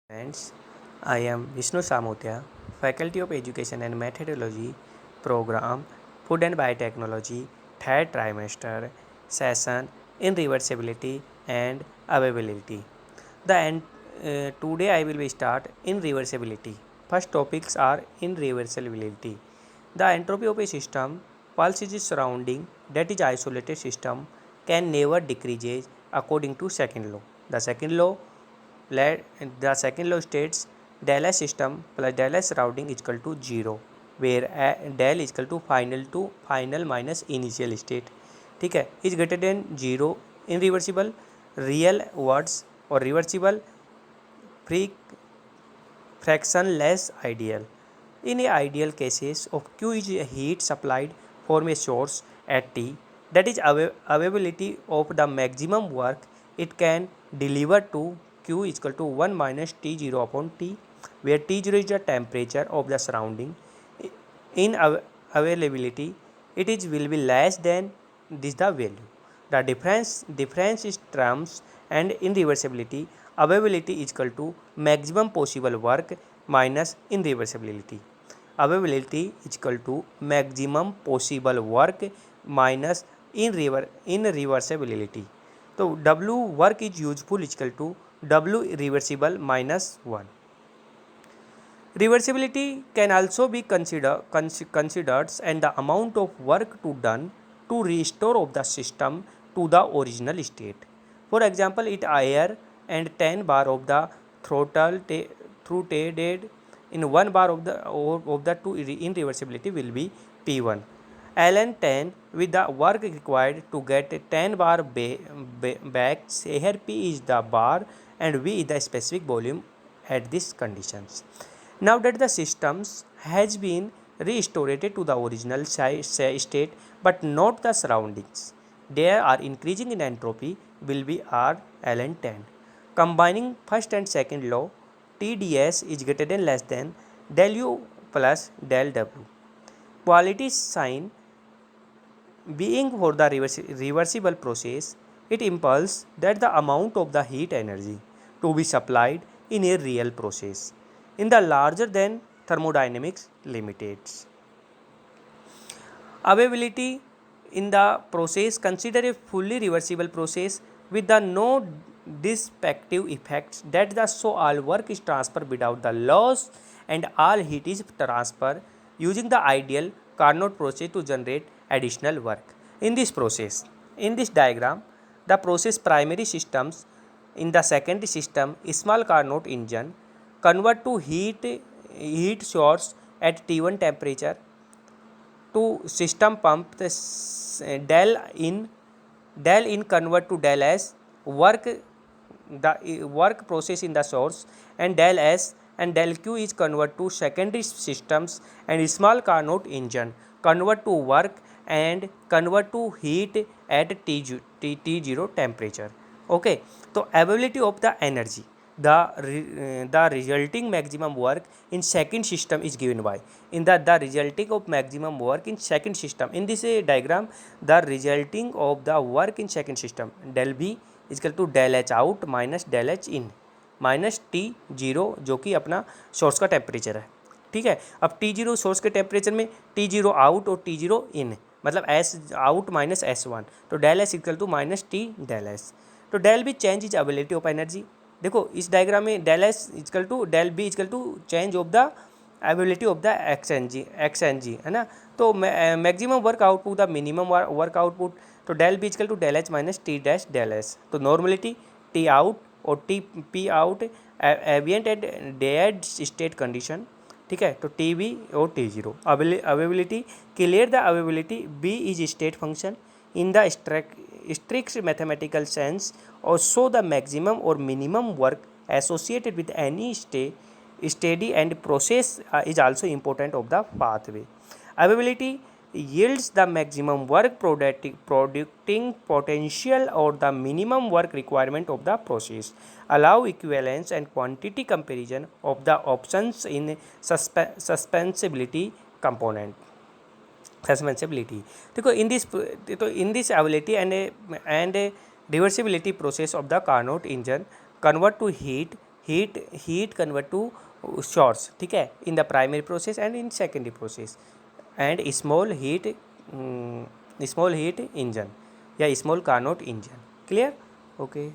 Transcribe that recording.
Friends, I am Vishnu Samotia, Faculty of Education and Methodology, Program Food and Biotechnology, third trimester, session in reversibility and availability. Today I will be start in reversibility. First topics are in reversibility. The entropy of a system, pulse is surrounding that is isolated system can never decrease according to second law. The second law let the second law states del S system plus del S surrounding is equal to 0 where del is equal to final minus initial state. ठीक है, is greater than 0 irreversible real words or reversible free fractionless ideal. In a ideal cases of Q is a heat supplied from a source at T, that is availability of the maximum work it can deliver to Q is equal to 1 minus T0 upon T, where T0 is the temperature of the surrounding. In availability, it is will be less than this the value. The difference is terms and in reversibility. Availability is equal to maximum possible work minus in reversibility. Availability is equal to maximum possible work minus in reversibility. So W work is useful is equal to W reversible minus 1. Reversibility can also be considered and the amount of work to done to restore of the system to the original state. For example, it air and 10 bar of the throttle through in 1 bar of the two in reversibility will be P1. ln 10 with the work required to get 10 bar back. Here P is the bar and V is the specific volume at these conditions. Now that the systems has been restored to the original state but not the surroundings, they are increasing in entropy will be R ln 10. Combining first and second law, TDS is greater than less than del U plus del W. Quality sign being for the reversible process, it impulses that the amount of the heat energy to be supplied in a real process in the larger than thermodynamics limits. Availability in the process, consider a fully reversible process with the no disruptive effects that the so all work is transferred without the loss and all heat is transferred using the ideal Carnot process to generate additional work. In this process, in this diagram, the process primary systems in the secondary system small Carnot engine convert to heat source at T1 temperature to system pump del in convert to del S work the work process in the source and del S and del Q is convert to secondary systems and small Carnot engine convert to work and convert to heat at T0 temperature. Okay, so availability of the energy, the resulting maximum work in second system is given by in the resulting of maximum work in second system. In this diagram, the resulting of the work in second system del V is equal to del H out minus del H in minus T0 जो कि अपना source का temperature है. ठीक है, अब T0 source के temperature में T0 आउट और T0 इन मतलब S आउट माइनस S1 तो del S equal to minus T del S. तो del B change is availability of energy. देखो इस डायग्राम में del S equal to del B equal to change of the availability of the exergy है ना. तो maximum work output the minimum work output तो del B equal to del H minus T dash del S. तो normality T out और T P out एवियंट eight dead state condition. ठीक है, तो T V और T zero availability clear the availability B is state function in the strict mathematical sense or show the maximum or minimum work associated with any steady and process is also important of the pathway. Availability yields the maximum work producing potential or the minimum work requirement of the process. Allow equivalence and quantity comparison of the options in suspensibility component. Suspensibility. देखो in this ability and reversibility process of the Carnot engine convert to heat heat convert to source, ठीक है, in the primary process and in secondary process, and small heat engine या small Carnot engine. Clear? Okay.